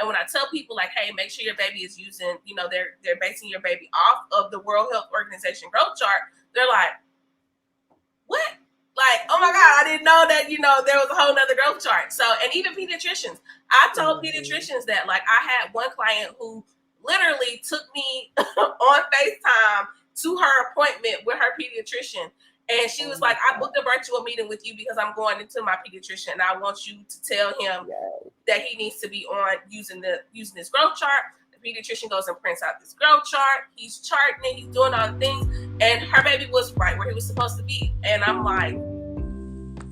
And when I tell people like, hey, make sure your baby is using, they're basing your baby off of the World Health Organization growth chart, they're like, what? Like, oh my God, I didn't know that, there was a whole nother growth chart. So, and even pediatricians, I told pediatricians that, like, I had one client who literally took me on FaceTime to her appointment with her pediatrician. And she was like, I booked a virtual meeting with you because I'm going into my pediatrician and I want you to tell him that he needs to be on using this growth chart. The pediatrician goes and prints out this growth chart. He's charting it. He's doing all the things. And her baby was right where he was supposed to be. And I'm like,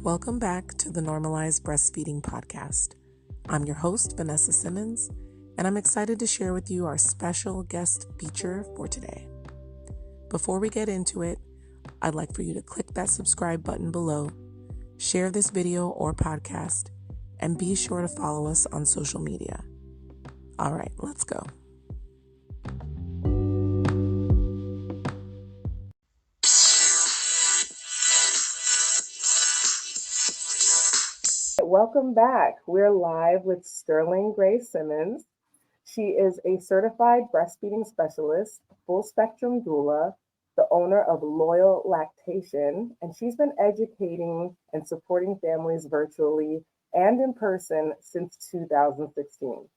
welcome back to the Normalized Breastfeeding Podcast. I'm your host, Vanessa Simmons, and I'm excited to share with you our special guest feature for today. Before we get into it, I'd like for you to click that subscribe button below, share this video or podcast, and be sure to follow us on social media. All right, let's go. Welcome back. We're live with Sterling Grey-Simmons. She is a certified breastfeeding specialist, full spectrum doula, the owner of Loyal Lactation, and she's been educating and supporting families virtually and in person since 2016.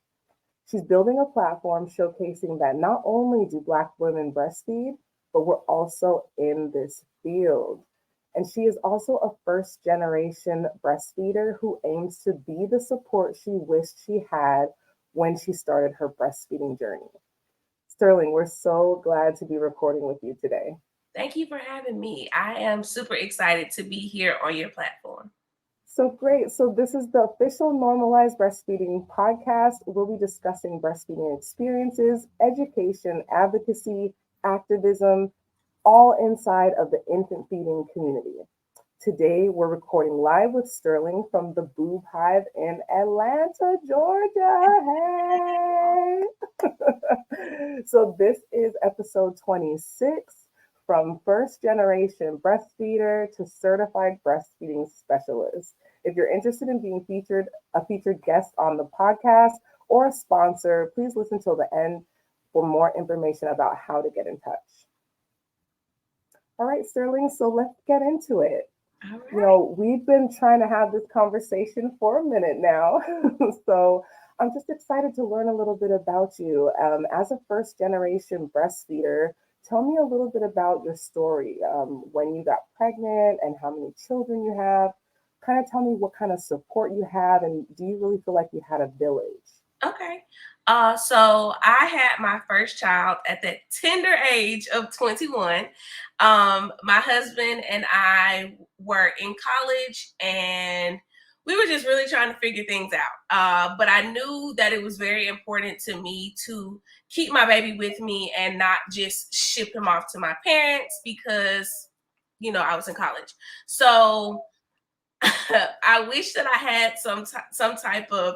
She's building a platform showcasing that not only do Black women breastfeed, but we're also in this field. And she is also a first-generation breastfeeder who aims to be the support she wished she had when she started her breastfeeding journey. Sterling, we're so glad to be recording with you today. Thank you for having me. I am super excited to be here on your platform. So great. So this is the official Normalized Breastfeeding Podcast. We'll be discussing breastfeeding experiences, education, advocacy, activism, all inside of the infant feeding community. Today, we're recording live with Sterling from the Boob Hive in Atlanta, Georgia. Hey! So this is episode 26, from first generation breastfeeder to certified breastfeeding specialist. If you're interested in being a featured guest on the podcast or a sponsor, please listen till the end for more information about how to get in touch. All right, Sterling, so let's get into it. All right. We've been trying to have this conversation for a minute now. So I'm just excited to learn a little bit about you. As a first generation breastfeeder, tell me a little bit about your story, when you got pregnant and how many children you have. Kind of tell me what kind of support you have, and do you really feel like you had a village? Okay. So I had my first child at the tender age of 21. My husband and I were in college and we were just really trying to figure things out. But I knew that it was very important to me to keep my baby with me and not just ship him off to my parents because, I was in college. So I wish that I had some type of,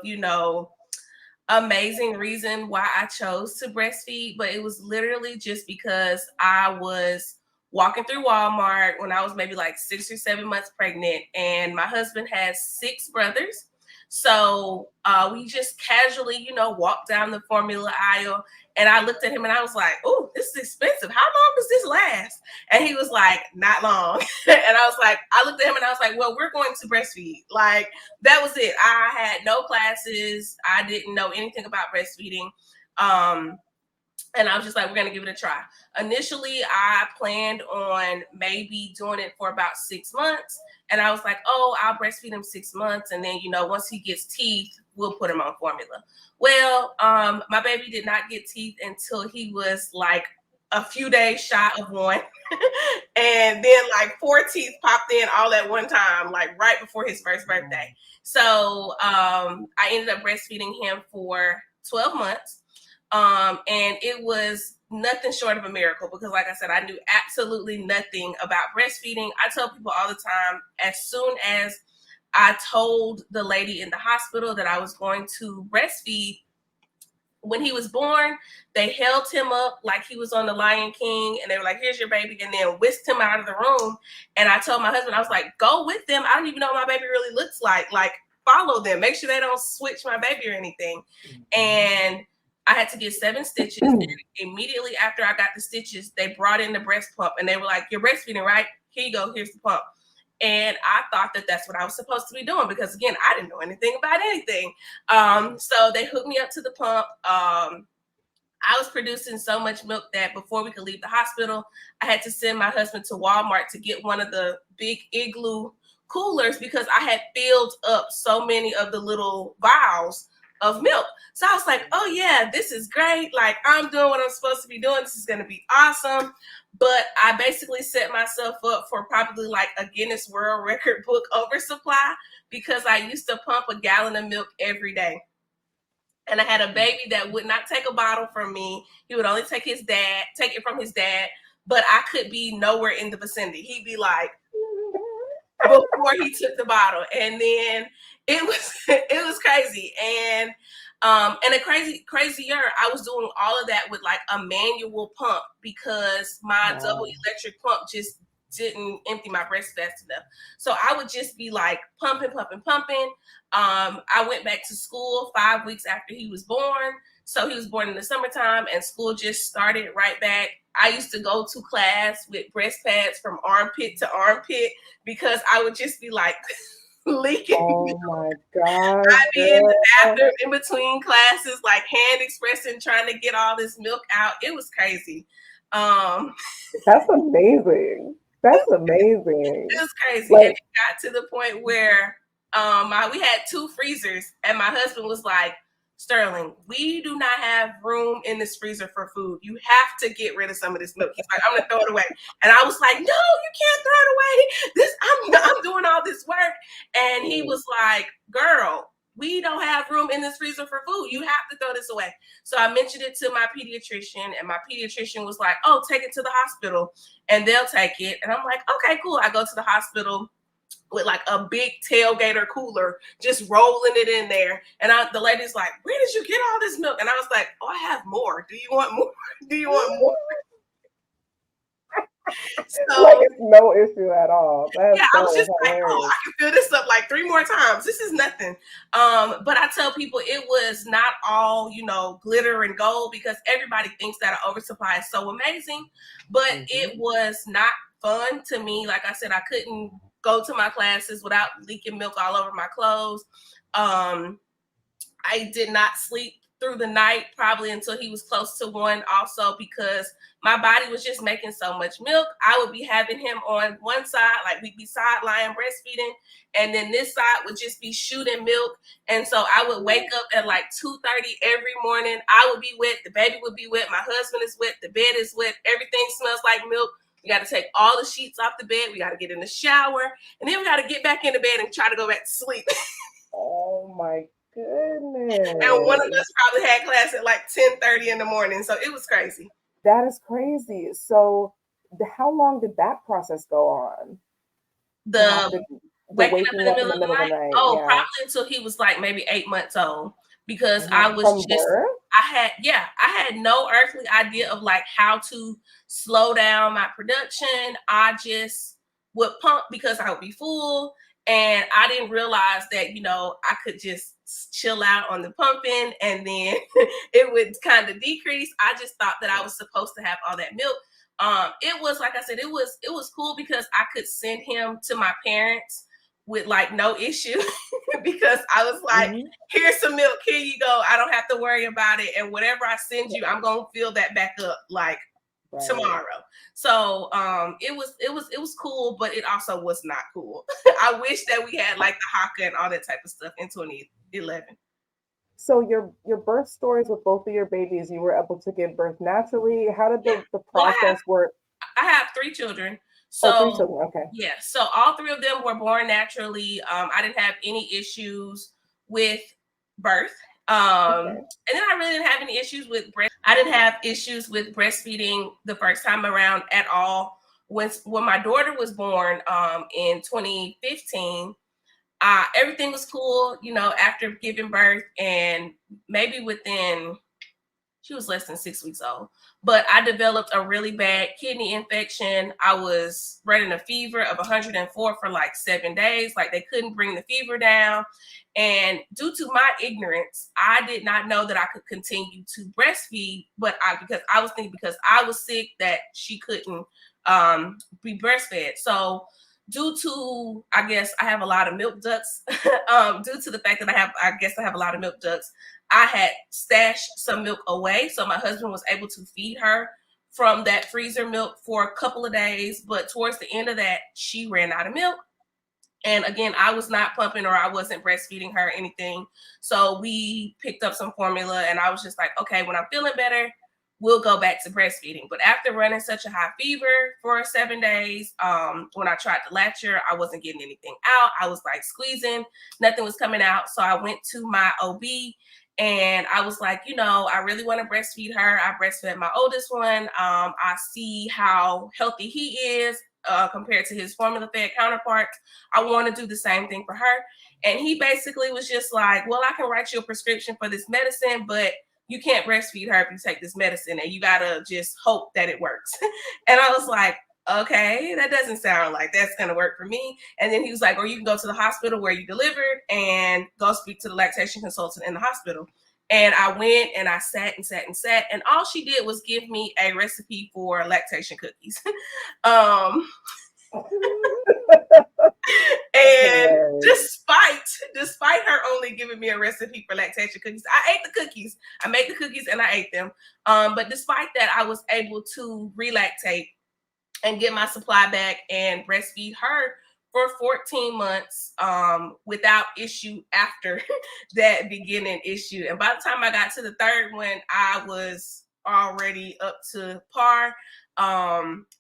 amazing reason why I chose to breastfeed, but it was literally just because I was walking through Walmart when I was maybe like 6 or 7 months pregnant, and my husband has 6 brothers. So we just casually, walked down the formula aisle, and I looked at him and I was like, "Oh, this is expensive. How long does this last?" And he was like, "Not long." And I looked at him and I was like, "Well, we're going to breastfeed." Like, that was it. I had no classes. I didn't know anything about breastfeeding. And I was just like, we're going to give it a try. Initially, I planned on maybe doing it for about 6 months. And I was like, oh, I'll breastfeed him 6 months. And then, once he gets teeth, we'll put him on formula. Well, my baby did not get teeth until he was like a few days shy of 1. And then like 4 teeth popped in all at one time, like right before his first birthday. So I ended up breastfeeding him for 12 months. And it was nothing short of a miracle because, like I said, I knew absolutely nothing about breastfeeding. I tell people all the time, as soon as I told the lady in the hospital that I was going to breastfeed, when he was born, they held him up like he was on the Lion King, and they were like, "Here's your baby," and then whisked him out of the room. And I told my husband, I was like, "Go with them. I don't even know what my baby really looks like. Like, follow them, make sure they don't switch my baby or anything. And I had to get 7 stitches. And immediately after I got the stitches, they brought in the breast pump and they were like, "You're breastfeeding, right? Here you go. Here's the pump." And I thought that that's what I was supposed to be doing because, again, I didn't know anything about anything. So they hooked me up to the pump. I was producing so much milk that before we could leave the hospital, I had to send my husband to Walmart to get one of the big igloo coolers because I had filled up so many of the little vials of milk. So I was like, oh yeah, this is great. Like, I'm doing what I'm supposed to be doing. This is going to be awesome. But I basically set myself up for probably like a Guinness World Record book oversupply because I used to pump a gallon of milk every day. And I had a baby that would not take a bottle from me. He would only take it from his dad, but I could be nowhere in the vicinity. He'd be like, before he took the bottle. And then it was crazy. And a crazier, I was doing all of that with like a manual pump because my double electric pump just didn't empty my breast fast enough. So I would just be like pumping. I went back to school 5 weeks after he was born. So he was born in the summertime and school just started right back. I used to go to class with breast pads from armpit to armpit because I would just be like leaking. Oh my God. I'd be in the bathroom in between classes, like hand expressing, trying to get all this milk out. It was crazy. That's amazing. That's amazing. It was crazy. Like, and it got to the point where we had 2 freezers, and my husband was like, "Sterling, we do not have room in this freezer for food. You have to get rid of some of this milk." He's like, "I'm gonna throw it away." And I was like, "No, you can't throw it away. I'm doing all this work." And he was like, "Girl, we don't have room in this freezer for food. You have to throw this away." So I mentioned it to my pediatrician, and my pediatrician was like, "Oh, take it to the hospital and they'll take it." And I'm like, "Okay, cool." I go to the hospital with like a big tailgater cooler, just rolling it in there. And the lady's like, "Where did you get all this milk?" And I was like, "Oh, I have more. Do you want more? Do you want more?" So, like, it's no issue at all. That's I was just hilarious. like, "Oh, I can fill this up like 3 more times. This is nothing." But I tell people it was not all, glitter and gold because everybody thinks that an oversupply is so amazing, but it was not fun to me. Like I said, I couldn't go to my classes without leaking milk all over my clothes. I did not sleep through the night probably until he was close to 1 also because my body was just making so much milk. I would be having him on one side, like we'd be side lying breastfeeding, and then this side would just be shooting milk. And so I would wake up at like 2:30 every morning. I would be wet, the baby would be wet, my husband is wet, the bed is wet, everything smells like milk. We got to take all the sheets off the bed. We got to get in the shower, and then we got to get back into bed and try to go back to sleep. Oh my goodness. And one of us probably had class at like 10:30 in the morning. So it was crazy. That is crazy. So how long did that process go on? The waking up in the middle of the night? Oh, yeah. probably until he was like maybe 8 months old. Because I had no earthly idea of like how to slow down my production. I just would pump because I would be full. And I didn't realize that, I could just chill out on the pumping and then it would kind of decrease. I just thought that I was supposed to have all that milk. It was, like I said, it was cool because I could send him to my parents with like no issue because I was like, "Here's some milk, here you go. I don't have to worry about it. And whatever I send you, I'm gonna fill that back up like tomorrow." So it was cool, but it also was not cool. I wish that we had like the Haka and all that type of stuff in 2011. So your birth stories with both of your babies, you were able to give birth naturally. How did the process work? I have 3 children. So 3 children, okay. Yeah, so all 3 of them were born naturally. I didn't have any issues with birth. And then I really didn't have any issues with I didn't have issues with breastfeeding the first time around at all. When my daughter was born in 2015, everything was cool, after giving birth, and maybe within she was less than 6 weeks old. But I developed a really bad kidney infection. I was running a fever of 104 for like 7 days. Like they couldn't bring the fever down. And due to my ignorance, I did not know that I could continue to breastfeed, because I was thinking because I was sick that she couldn't be breastfed. So due to, I guess I have a lot of milk ducts, due to the fact that I have a lot of milk ducts, I had stashed some milk away. So my husband was able to feed her from that freezer milk for a couple of days. But towards the end of that, she ran out of milk. And again, I was not pumping or I wasn't breastfeeding her or anything. So we picked up some formula and I was just like, okay, when I'm feeling better, we'll go back to breastfeeding. But after running such a high fever for 7 days, when I tried to latch her, I wasn't getting anything out. I was like squeezing, nothing was coming out. So I went to my OB and I was like, I really want to breastfeed her. I breastfed my oldest one. I see how healthy he is compared to his formula fed counterparts. I want to do the same thing for her. And he basically was just like, well, I can write you a prescription for this medicine, but you can't breastfeed her if you take this medicine, and you gotta just hope that it works. And I was like, okay, that doesn't sound like that's gonna work for me. And then he was like, or you can go to the hospital where you delivered and go speak to the lactation consultant in the hospital. And I went and I sat and sat and sat, and all she did was give me a recipe for lactation cookies. And despite her only giving me a recipe for lactation cookies, I ate the cookies. I made the cookies and I ate them. But despite that, I was able to relactate and get my supply back and breastfeed her for 14 months without issue after that beginning issue. And by the time I got to the third one, I was already up to par.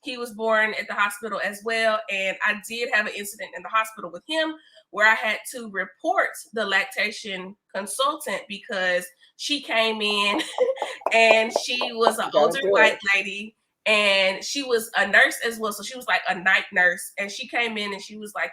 He was born at the hospital as well. And I did have an incident in the hospital with him where I had to report the lactation consultant because she came in and she was an older white lady. And she was a nurse as well. So she was like a night nurse. And she came in and she was like,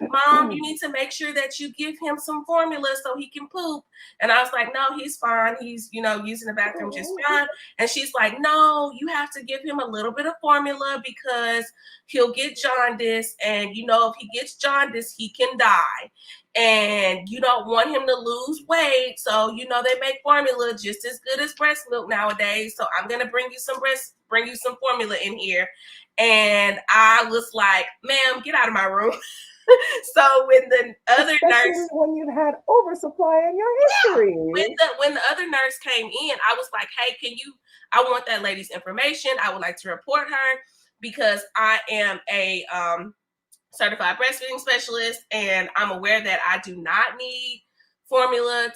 Mom, you need to make sure that you give him some formula so he can poop. And I was like, no, he's fine. He's, using the bathroom just fine. And she's like, no, you have to give him a little bit of formula because he'll get jaundice. And, if he gets jaundice, he can die. And you don't want him to lose weight. So, they make formula just as good as breast milk nowadays. So I'm going to bring you some formula in here. And I was like, ma'am, get out of my room. So when the other nurse, when you've had oversupply in your history, when the other nurse came in, I was like, hey, I want that lady's information. I would like to report her because I am a certified breastfeeding specialist, and I'm aware that I do not need formula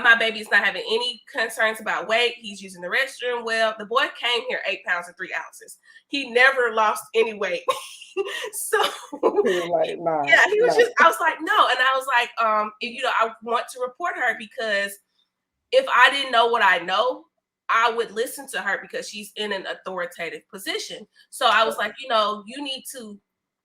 my baby is not having any concerns about weight. He's using the restroom well. The boy came here 8 pounds and 3 ounces. He never lost any weight. So like, nah, yeah, he was just, I was like, no. And I was like, I want to report her because if I didn't know what I know, I would listen to her because she's in an authoritative position. So I was like, you need to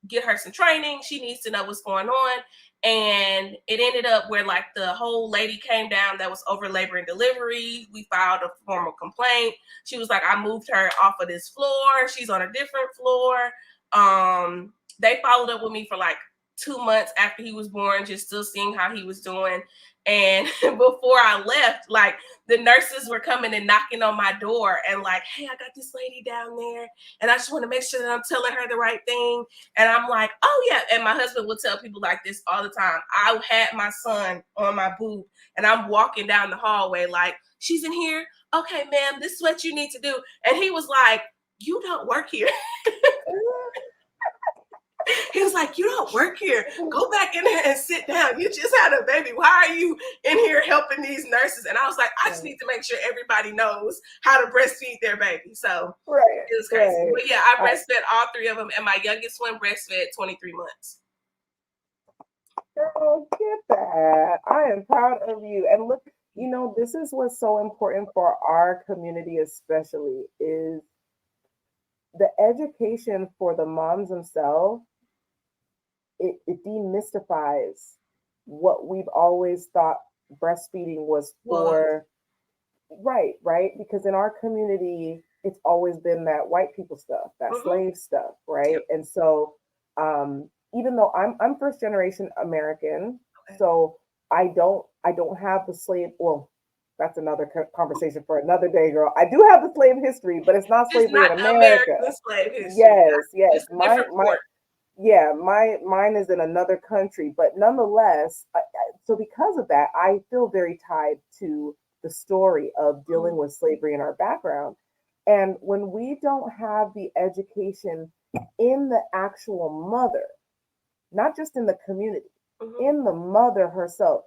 get her some training. She needs to know what's going on. And it ended up where like the whole lady came down that was over labor and delivery. We filed a formal complaint. She was like, I moved her off of this floor. She's on a different floor. They followed up with me for like 2 months after he was born, just still seeing how he was doing. And before I left, like the nurses were coming and knocking on my door and like, hey, I got this lady down there and I just want to make sure that I'm telling her the right thing. And I'm like, oh yeah. And my husband will tell people like this all the time. I had my son on my boob and I'm walking down the hallway like, she's in here. Okay, ma'am, this is what you need to do. And he was like, you don't work here. He was like, you don't work here. Go back in there and sit down. You just had a baby. Why are you in here helping these nurses? And I was like, I just need to make sure everybody knows how to breastfeed their baby. So it was crazy. Right. But yeah, I breastfed all 3 of them. And my youngest one breastfed 23 months. Girl, get that. I am proud of you. And look, this is what's so important for our community especially is the education for the moms themselves. It demystifies what we've always thought breastfeeding was for right. Because in our community, it's always been that white people stuff, that Mm-hmm. slave stuff, right? Yep. And so, even though I'm first generation American, Okay. so I don't have the slave. Well, that's another conversation for another day, girl. I do have the slave history, but it's not Just slavery not in the America. American slave history. Yes, yes. Just a different port. Yeah, mine is in another country, but nonetheless, so because of that, I feel very tied to the story of dealing with slavery in our background. And when we don't have the education in the actual mother, not just in the community, Mm-hmm. in the mother herself,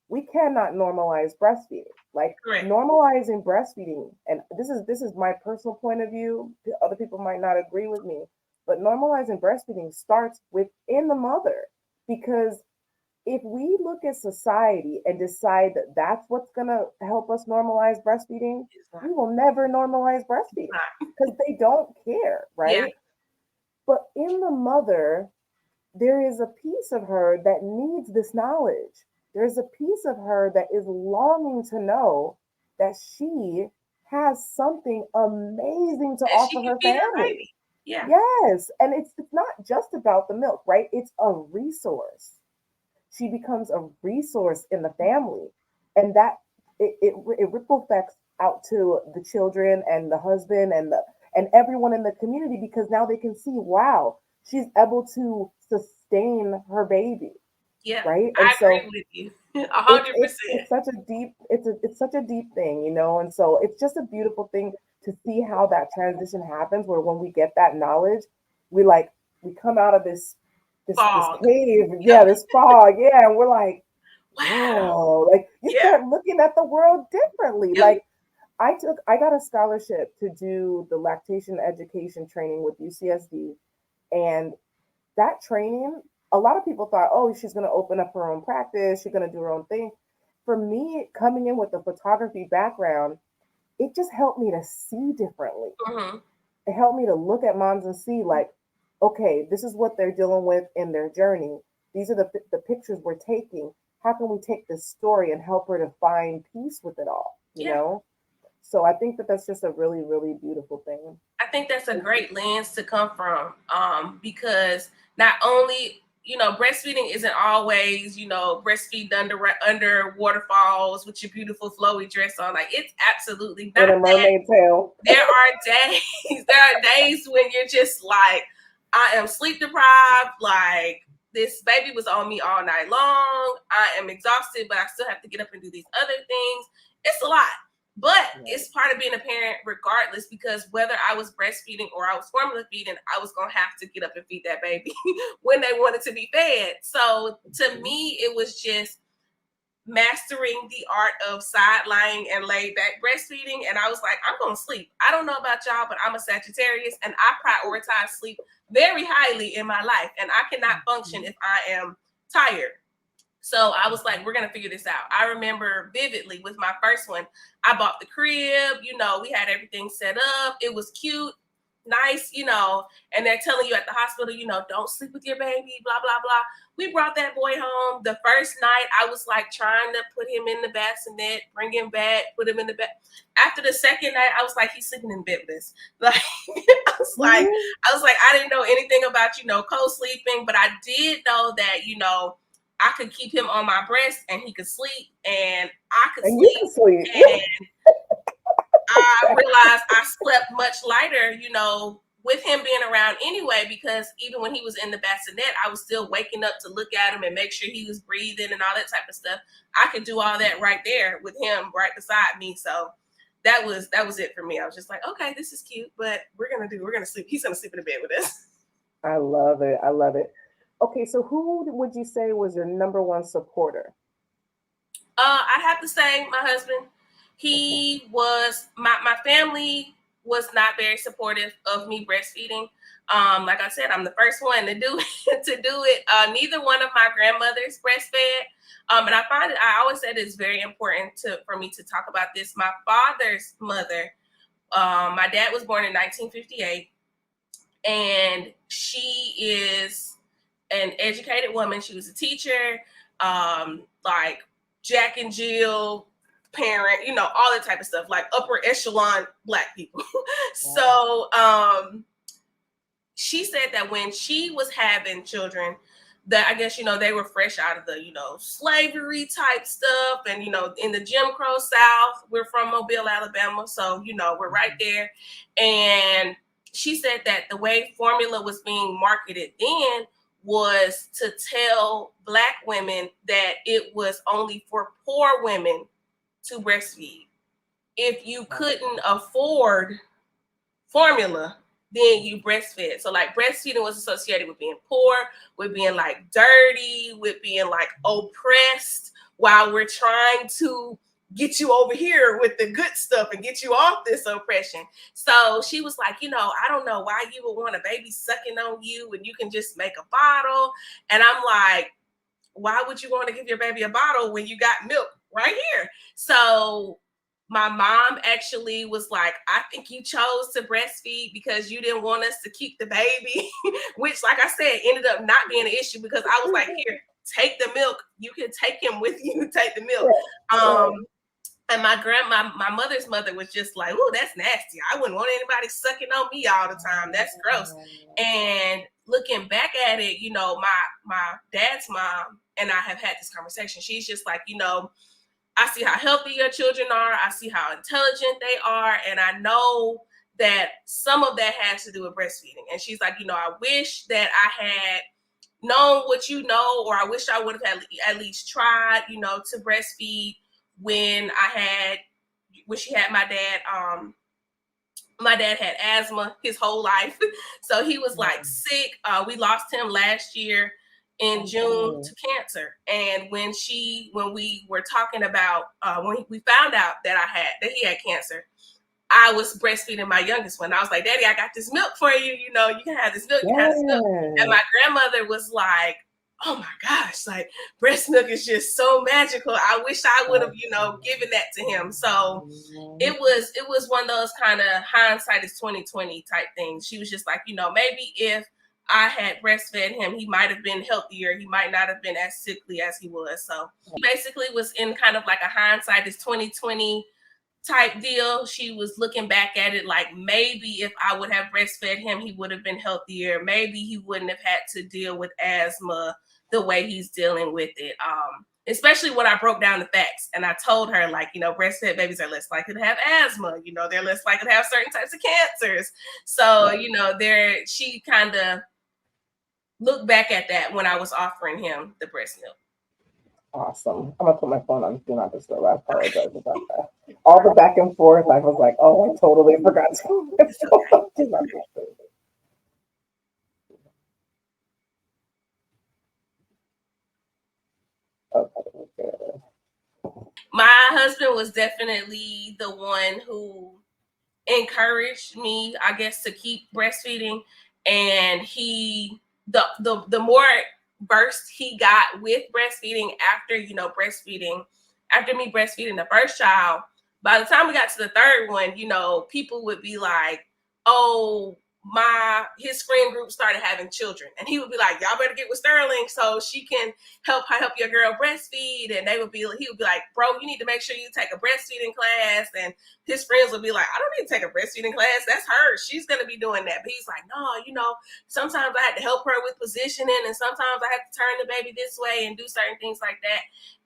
we cannot normalize breastfeeding. Like Correct. normalizing breastfeeding, and this is my personal point of view. Other people might not agree with me, but normalizing breastfeeding starts within the mother, because if we look at society and decide that that's what's going to help us normalize breastfeeding, It's not. we will never normalize It's breastfeeding not. because they don't care, Yeah. right? But in the mother, there is a piece of her that needs this knowledge. There's a piece of her that is longing to know that she has something amazing to That she offer can her feed her family. baby. Yeah. Yes, and it's not just about the milk, right? It's a resource. She becomes a resource in the family, and that it ripple effects out to the children and the husband and everyone in the community, because now they can see, wow, she's able to sustain her baby, Yeah. right? And I so agree with you. A it's hundred it's percent. it's such a deep it's such a deep thing, and so it's just a beautiful thing to see how that transition happens, where when we get that knowledge, we like we come out of this Fog. cave, Yep. yeah, this fog, yeah, and we're like, Wow. whoa, like you Yeah. start looking at the world differently. Yep. Like I got a scholarship to do the lactation education training with UCSD, and that training, a lot of people thought, oh, she's going to open up her own practice, she's going to do her own thing. For me, coming in with a photography background, it just helped me to see differently. Mm-hmm. It helped me to look at moms and see, like, okay, this is what they're dealing with in their journey. These are the pictures we're taking. How can we take this story and help her to find peace with it all? Yeah. So I think that that's just a really, really beautiful thing. I think that's a great lens to come from, because not only breastfeeding isn't always breastfeed under waterfalls with your beautiful flowy dress on. Like, it's absolutely In not a that. mermaid tail. There are days, there are days when you're just like, I am sleep deprived. Like, this baby was on me all night long. I am exhausted, but I still have to get up and do these other things. It's a lot. But Right. it's part of being a parent regardless, because whether I was breastfeeding or I was formula feeding, I was going to have to get up and feed that baby when they wanted to be fed. So to me, it was just mastering the art of side lying and laid back breastfeeding. And I was like, I'm going to sleep. I don't know about y'all, but I'm a Sagittarius and I prioritize sleep very highly in my life. And I cannot function if I am tired. So I was like, we're going to figure this out. I remember vividly with my first one, I bought the crib, we had everything set up. It was cute, nice, and they're telling you at the hospital, don't sleep with your baby, blah, blah, blah. We brought that boy home. The first night, I was like trying to put him in the bassinet, bring him back, put him in the bed. After the second night, I was like, he's sleeping in bed with us. Like, Mhm. I was like, I didn't know anything about, co-sleeping, but I did know that, I could keep him on my breast and he could sleep and I could And you sleep. can sleep. And I realized I slept much lighter, with him being around anyway, because even when he was in the bassinet, I was still waking up to look at him and make sure he was breathing and all that type of stuff. I could do all that right there with him right beside me. So that was it for me. I was just like, okay, this is cute, but we're gonna sleep. He's gonna sleep in the bed with us. I love it. I love it. Okay, so who would you say was your number one supporter? I'd have to say my husband. Okay. He was my family was not very supportive of me breastfeeding. Like I said, I'm the first one to do to do it. Neither one of my grandmothers breastfed. And I find it. I always said it's very important for me to talk about this. My father's mother. My dad was born in 1958, and she is an educated woman. She was a teacher. Like Jack and Jill, parent, you know, all that type of stuff, like upper echelon Black people. Wow. So she said that when she was having children, that I guess, you know, they were fresh out of the, you know, slavery type stuff. And, you know, in the Jim Crow South, we're from Mobile, Alabama. So, you know, we're right there. And she said that the way formula was being marketed then was to tell Black women that it was only for poor women to breastfeed. If you couldn't afford formula, then you breastfed. So like breastfeeding was associated with being poor, with being like dirty, with being like oppressed, while we're trying to get you over here with the good stuff and get you off this oppression. So she was like, you know, I don't know why you would want a baby sucking on you when you can just make a bottle. And I'm like, why would you want to give your baby a bottle when you got milk right here? So my mom actually was like, I think you chose to breastfeed because you didn't want us to keep the baby, which, like I said, ended up not being an issue because I was like, here, take the milk. You can take him with you, take the milk. And my mother's mother was just like, oh, that's nasty. I wouldn't want anybody sucking on me all the time. That's gross. And looking back at it, you know, my dad's mom and I have had this conversation. She's just like, you know, I see how healthy your children are. I see how intelligent they are. And I know that some of that has to do with breastfeeding. And she's like, you know, I wish that I had known what you know, or I wish I would have at least tried, you know, to breastfeed when she had my dad. My dad had asthma his whole life. So he was like sick. We lost him last year in June to cancer. And when we were talking about, when we found out that he had cancer, I was breastfeeding my youngest one. I was like, Daddy, I got this milk for you. You know, you can have this milk. You can have this milk. And my grandmother was like, oh my gosh, like breast milk is just so magical. I wish I would have, you know, given that to him. So it was one of those kind of hindsight is 2020 type things. She was just like, you know, maybe if I had breastfed him, he might have been healthier. He might not have been as sickly as he was. So he basically was in kind of like a hindsight is 2020 type deal. She was looking back at it like, maybe if I would have breastfed him, he would have been healthier. Maybe he wouldn't have had to deal with asthma the way he's dealing with it. Especially when I broke down the facts and I told her, like, you know, breastfed babies are less likely to have asthma. You know, they're less likely to have certain types of cancers. So, you know, she kind of looked back at that when I was offering him the breast milk. Awesome. I'm gonna put my phone on do not disturb. I apologize about that. All the back and forth, I was like, oh, I totally forgot to do not disturb. Okay. My husband was definitely the one who encouraged me, I guess, to keep breastfeeding. And the more versed he got with breastfeeding after, you know, after me breastfeeding the first child, by the time we got to the third one, you know, people would be like, oh, his friend group started having children, and he would be like, y'all better get with Sterling so she can help your girl breastfeed. And he would be like, bro, you need to make sure you take a breastfeeding class. And his friends would be like, I don't need to take a breastfeeding class. That's her. She's going to be doing that. But he's like, no, you know, sometimes I had to help her with positioning, and sometimes I had to turn the baby this way and do certain things like that.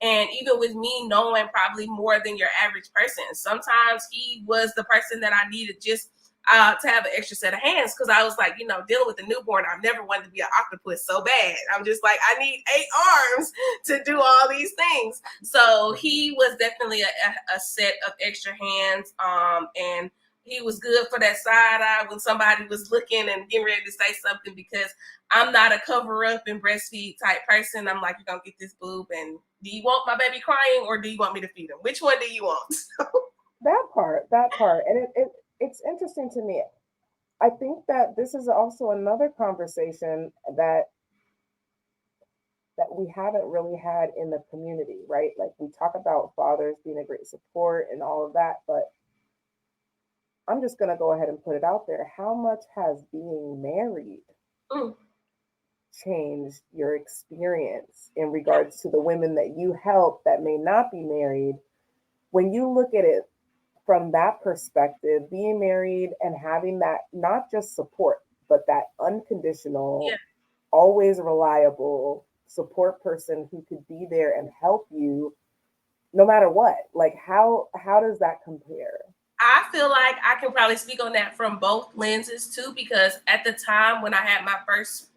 And even with me knowing probably more than your average person, sometimes he was the person that I needed just to have an extra set of hands, because I was like, you know, dealing with a newborn, I've never wanted to be an octopus so bad. I'm just like, I need 8 arms to do all these things. So he was definitely a set of extra hands, and he was good for that side eye when somebody was looking and getting ready to say something, because I'm not a cover up and breastfeed type person. I'm like, you're gonna get this boob, and do you want my baby crying or do you want me to feed him? Which one do you want? that part, and it's interesting to me. I think that this is also another conversation that we haven't really had in the community, right? Like, we talk about fathers being a great support and all of that, but I'm just going to go ahead and put it out there. How much has being married changed your experience in regards to the women that you help that may not be married when you look at it from that perspective, being married and having that not just support, but that unconditional, Yeah. always reliable support person who could be there and help you no matter what. Like how does that compare? I feel like I can probably speak on that from both lenses too, because at the time when I had my first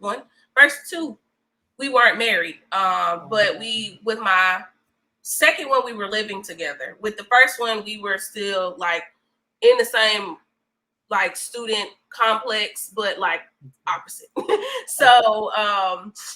two, we weren't married. But we, with my second one, we were living together. With the first one, we were still like in the same like student complex, but like opposite. So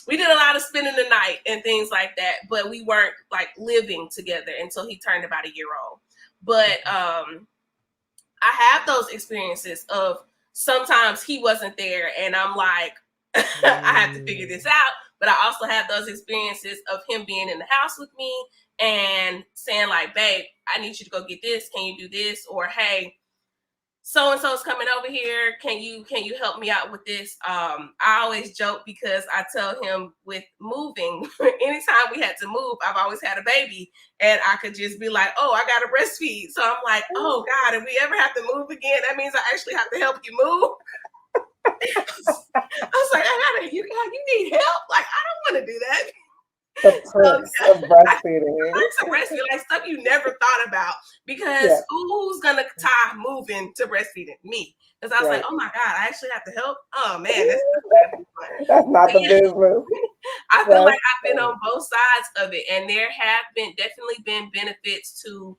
we did a lot of spending the night and things like that, but we weren't like living together until he turned about a year old. But I have those experiences of sometimes he wasn't there and I'm like, I have to figure this out. But I also have those experiences of him being in the house with me and saying like, babe, I need you to go get this. Can you do this? Or, hey, so and so's coming over here. Can you help me out with this? I always joke because I tell him with moving, anytime we had to move, I've always had a baby, and I could just be like, "Oh, I got to breastfeed." So I'm like, "Oh God, if we ever have to move again, that means I actually have to help you move." I was like, you need help? Like, I don't want to do that. The perks of breastfeeding. Perks of breastfeeding, like stuff you never thought about, because who's gonna tie moving to breastfeeding? Me. Because I was like, oh my God, I actually have to help. Oh man, that's not the business. I feel like I've been on both sides of it, and there have definitely been benefits to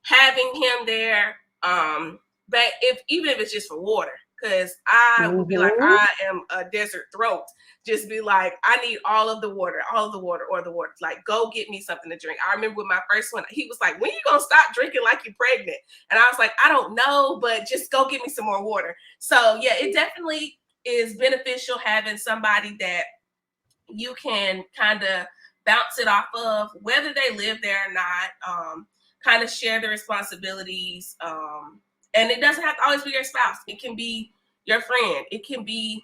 having him there. But even if it's just for water, because I would be like, I am a desert throat. Just be like, I need all of the water. Like, go get me something to drink. I remember with my first one, he was like, when you gonna stop drinking like you're pregnant? And I was like, I don't know, but just go get me some more water. So yeah, it definitely is beneficial having somebody that you can kind of bounce it off of, whether they live there or not. Kind of share the responsibilities. And it doesn't have to always be your spouse. It can be your friend. It can be,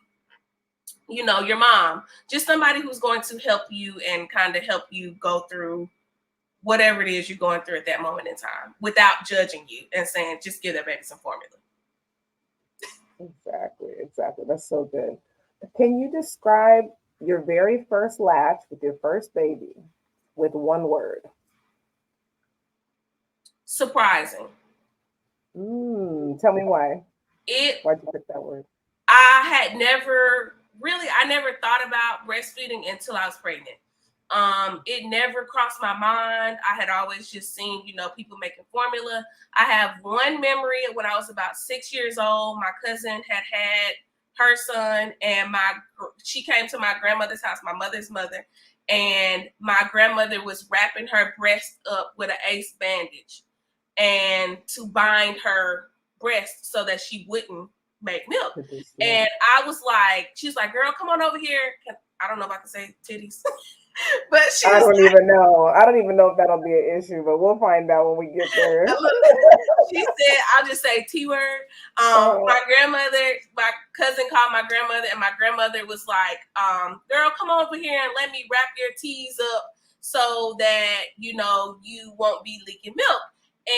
your mom, just somebody who's going to help you and kind of help you go through whatever it is you're going through at that moment in time without judging you and saying, just give that baby some formula. Exactly. That's so good. Can you describe your very first latch with your first baby with one word? Surprising. Tell me why. Why'd you pick that word? I never thought about breastfeeding until I was pregnant. It never crossed my mind. I had always just seen, people making formula. I have one memory when I was about 6 years old. My cousin had her son, and she came to my grandmother's house, my mother's mother, and my grandmother was wrapping her breast up with an ace bandage and to bind her breast so that she wouldn't make milk. And I was like, she was like, girl, come on over here. I don't know if I can say titties. But I don't even know if that'll be an issue, but we'll find out when we get there. She said, I'll just say T word. My cousin called my grandmother, and my grandmother was like, girl, come over here and let me wrap your teas up so that, you won't be leaking milk.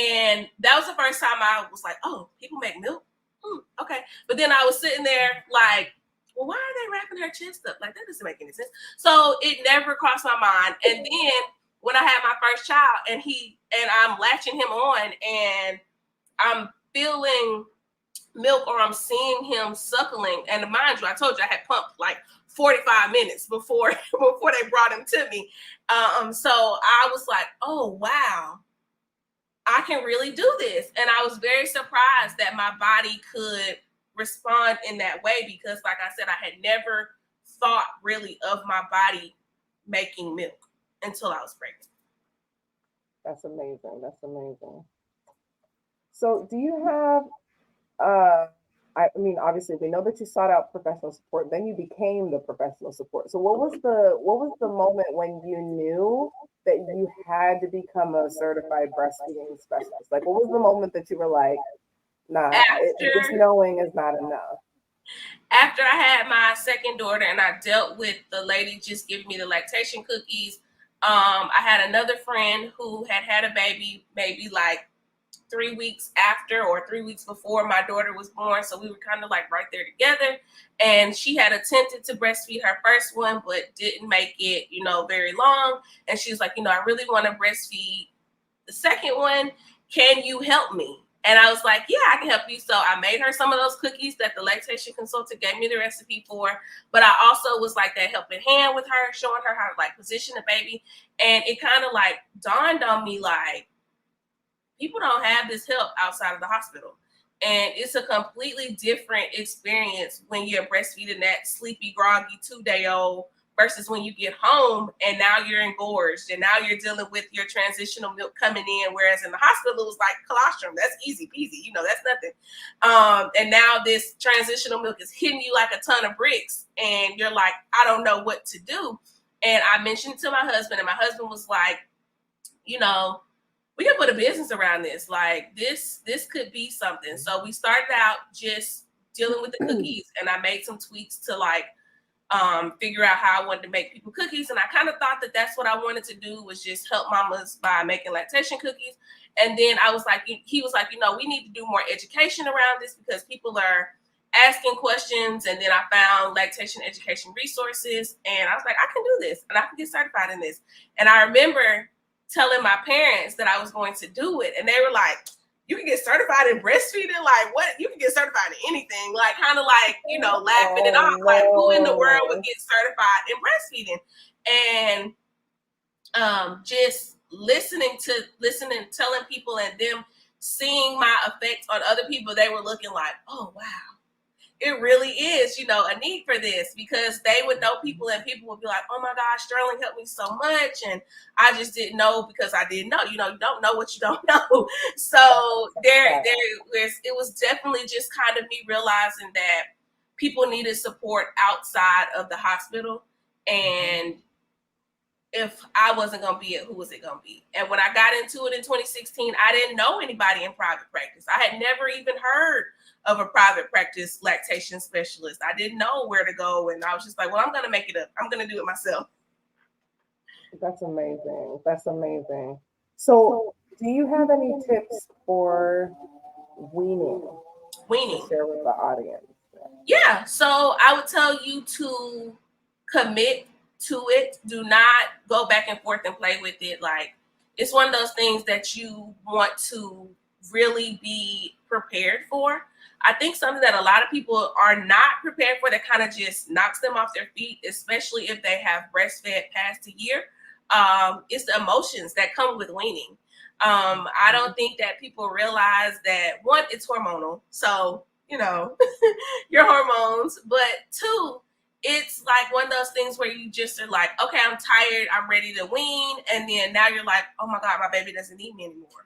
And that was the first time I was like, oh, people make milk? Okay. But then I was sitting there like, well, why are they wrapping her chest up? Like, that doesn't make any sense. So it never crossed my mind. And then when I had my first child and I'm latching him on and I'm feeling milk or I'm seeing him suckling. And mind you, I told you I had pumped like 45 minutes before they brought him to me. So I was like, oh, wow, I can really do this. And I was very surprised that my body could respond in that way because, like I said, I had never thought really of my body making milk until I was pregnant. That's amazing. So do you have, I mean, obviously we know that you sought out professional support, then you became the professional support. So what was the moment when you knew that you had to become a certified breastfeeding specialist? Like, what was the moment that you were like, nah, just knowing is not enough? After I had my second daughter and I dealt with the lady just giving me the lactation cookies, I had another friend who had a baby maybe like 3 weeks after or 3 weeks before my daughter was born. So we were kind of like right there together. And she had attempted to breastfeed her first one, but didn't make it, very long. And she was like, I really want to breastfeed the second one. Can you help me? And I was like, yeah, I can help you. So I made her some of those cookies that the lactation consultant gave me the recipe for. But I also was like that helping hand with her, showing her how to like position the baby. And it kind of like dawned on me like, people don't have this help outside of the hospital. And it's a completely different experience when you're breastfeeding that sleepy, groggy 2-day-old versus when you get home and now you're engorged and now you're dealing with your transitional milk coming in. Whereas in the hospital, it was like colostrum. That's easy peasy. That's nothing. And now this transitional milk is hitting you like a ton of bricks. And you're like, I don't know what to do. And I mentioned it to my husband, and my husband was like, we can put a business around this. Like this could be something. So we started out just dealing with the cookies, and I made some tweaks to like figure out how I wanted to make people cookies. And I kind of thought that that's what I wanted to do, was just help mamas by making lactation cookies. And then I was like, he was like, we need to do more education around this because people are asking questions. And then I found lactation education resources, and I was like, I can do this and I can get certified in this. And I remember telling my parents that I was going to do it. And they were like, you can get certified in breastfeeding? Like what? You can get certified in anything. Like kind of like, laughing it off. Like who in the world would get certified in breastfeeding? And just listening, telling people and them seeing my effects on other people, they were looking like, oh, wow. It really is, a need for this, because they would know people and people would be like, oh my gosh, Sterling helped me so much. And I just didn't know because I didn't know, you don't know what you don't know. So it was definitely just kind of me realizing that people needed support outside of the hospital. And if I wasn't going to be it, who was it going to be? And when I got into it in 2016, I didn't know anybody in private practice. I had never even heard of a private practice lactation specialist. I didn't know where to go. And I was just like, well, I'm going to make it up. I'm going to do it myself. That's amazing. That's amazing. So do you have any tips for weaning? To share with the audience? Yeah. So I would tell you to commit to it. Do not go back and forth and play with it. Like it's one of those things that you want to really be prepared for. I think something that a lot of people are not prepared for that kind of just knocks them off their feet, especially if they have breastfed past a year, is the emotions that come with weaning. I don't think that people realize that, one, it's hormonal. So, your hormones, but two, it's like one of those things where you just are like, okay, I'm tired, I'm ready to wean. And then now you're like, oh my God, my baby doesn't need me anymore.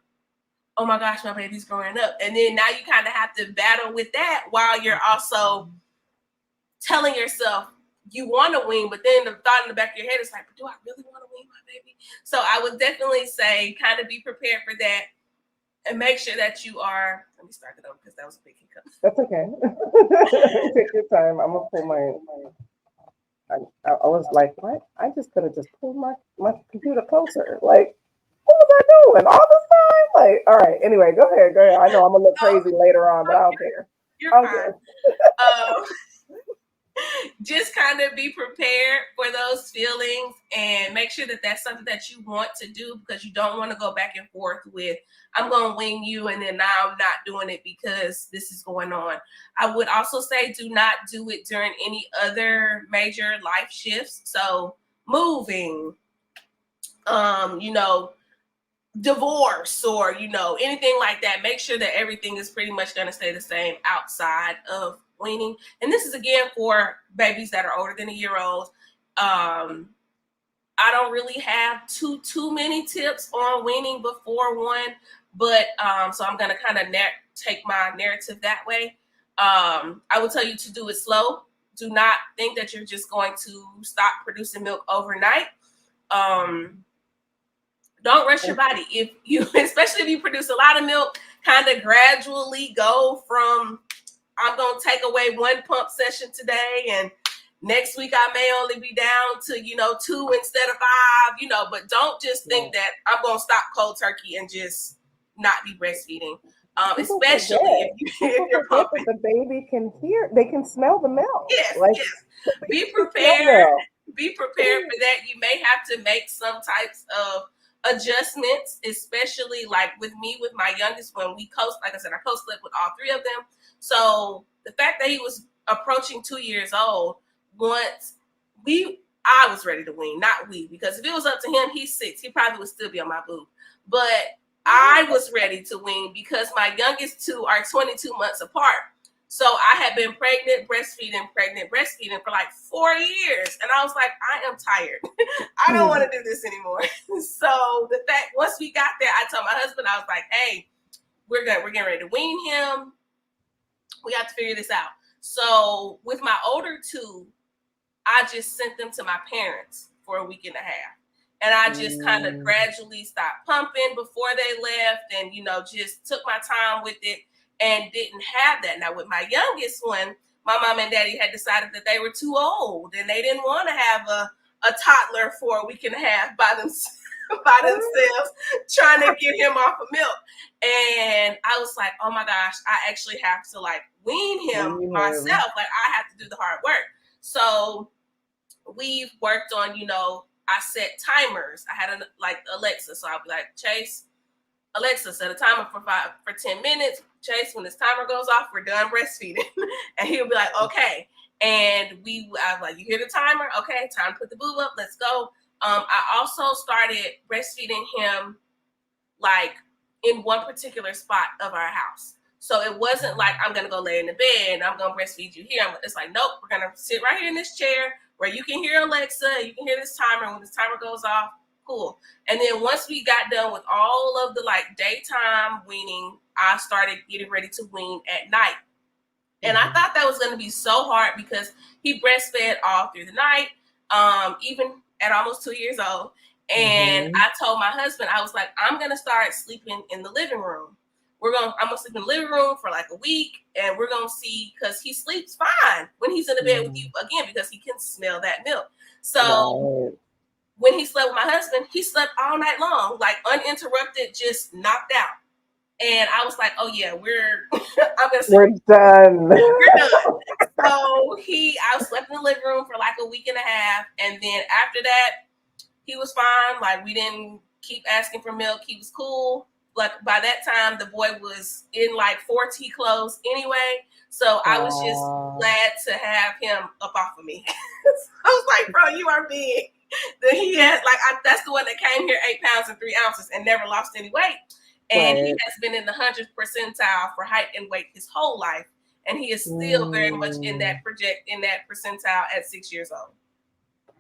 Oh my gosh, my baby's growing up. And then now you kind of have to battle with that while you're also telling yourself you want to wean, but then the thought in the back of your head is like, but do I really want to wean my baby? So I would definitely say kind of be prepared for that and make sure that you are, let me start it over because that was a big hiccup. That's okay. Take your time. I'm going to pull my, I was like, what? I just could have just pulled my computer closer. Like, what was I doing all this time? Like, all right. Anyway, go ahead. I know I'm going to look crazy later on, but I don't care. You're fine. Just kind of be prepared for those feelings and make sure that that's something that you want to do, because you don't want to go back and forth with, I'm going to wing you and then now I'm not doing it because this is going on. I would also say do not do it during any other major life shifts. So moving, divorce or, anything like that. Make sure that everything is pretty much going to stay the same outside of weaning. And this is again for babies that are older than a year old. I don't really have too many tips on weaning before one, but so I'm going to kind of take my narrative that way. I would tell you to do it slow. Do not think that you're just going to stop producing milk overnight. Don't rush your body. Especially if you produce a lot of milk, kind of gradually go from, I'm going to take away one pump session today and Next week I may only be down to, 2 instead of 5, but don't just think that I'm going to stop cold turkey and just not be breastfeeding. Especially if you're forget pumping. that the baby they can smell the milk. Yes, Like, yes. Be prepared. Be prepared for that. You may have to make some types of adjustments, especially like with me, with my youngest, when we like I said, I co-slept with all 3 of them. So the fact that he was approaching 2 years old, I was ready to wean, not we, because if it was up to him, he's 6, he probably would still be on my boob. But I was ready to wean because my youngest 2 are 22 months apart. So I had been pregnant, breastfeeding for like 4 years. And I was like, I am tired. I don't want to do this anymore. So the fact, once we got there, I told my husband, I was like, hey, we're getting ready to wean him. We have to figure this out. So with my older 2, I just sent them to my parents for a week and a half. And I just kind of gradually stopped pumping before they left and, just took my time with it and didn't have that. Now, with my youngest one, my mom and daddy had decided that they were too old and they didn't want to have a toddler for a week and a half by themselves, trying to get him off of milk. And I was like, oh my gosh, I actually have to like wean him myself. Like I have to do the hard work. So we've worked on, I set timers. I had Alexa, so I'll be like, Chase, Alexa, set a timer for 10 minutes. Chase, when this timer goes off, we're done breastfeeding. And he'll be like, okay. And I was like, you hear the timer? Okay, time to put the boob up. Let's go. I also started breastfeeding him like in one particular spot of our house. So it wasn't like I'm going to go lay in the bed and I'm going to breastfeed you here. It's like, nope, we're going to sit right here in this chair where you can hear Alexa, you can hear this timer. When this timer goes off, cool. And then once we got done with all of the like daytime weaning, I started getting ready to wean at night. And I thought that was going to be so hard because he breastfed all through the night, even at almost 2 years old. And I told my husband, I was like, I'm going to start sleeping in the living room. I'm going to sleep in the living room for like a week and we're going to see, because he sleeps fine when he's in the bed with you again, because he can smell that milk. So when he slept with my husband, he slept all night long, like uninterrupted, just knocked out. And I was like, oh yeah, we're done. We're done. So I slept in the living room for like a week and a half. And then after that, he was fine. Like we didn't keep asking for milk. He was cool. Like by that time, the boy was in like 4T clothes anyway. So I was just glad to have him up off of me. I was like, bro, you are big. Then he has that's the one that came here 8 pounds and 3 ounces and never lost any weight. And he has been in the 100th percentile for height and weight his whole life. And he is still very much in that percentile at 6 years old.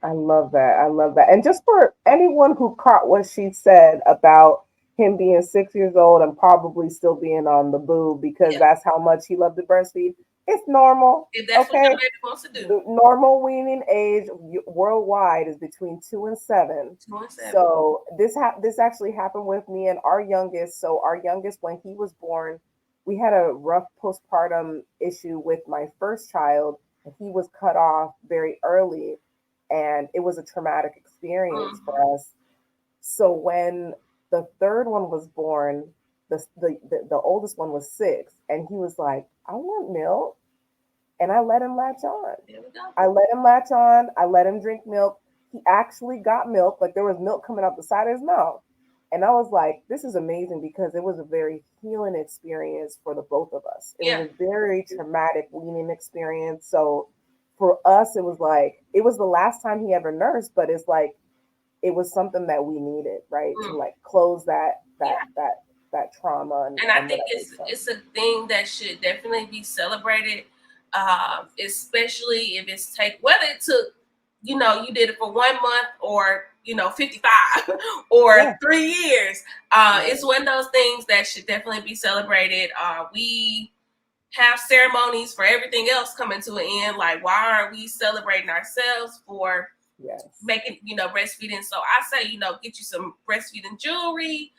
I love that. I love that. And just for anyone who caught what she said about him being 6 years old and probably still being on the boob because that's how much he loved to breastfeed. It's normal. If that's what your baby wants to do. The normal weaning age worldwide is between 2 and 7. 2 and 7. So this actually happened with me and our youngest. So our youngest, when he was born, we had a rough postpartum issue with my first child. He was cut off very early, and it was a traumatic experience for us. So when the third one was born, the oldest one was 6, and he was like, I want milk. And I let him latch on. I let him drink milk. He actually got milk, like there was milk coming out the side of his mouth. And I was like, this is amazing because it was a very healing experience for the both of us. It was a very traumatic weaning experience. So for us, it was the last time he ever nursed, but it's like, it was something that we needed, right? To like close that trauma. And I think it's a thing that should definitely be celebrated, especially if it's whether it took, you did it for 1 month or 55 or 3 years. It's one of those things that should definitely be celebrated. We have ceremonies for everything else coming to an end. Like, why aren't we celebrating ourselves for making, breastfeeding? So I say, get you some breastfeeding jewelry.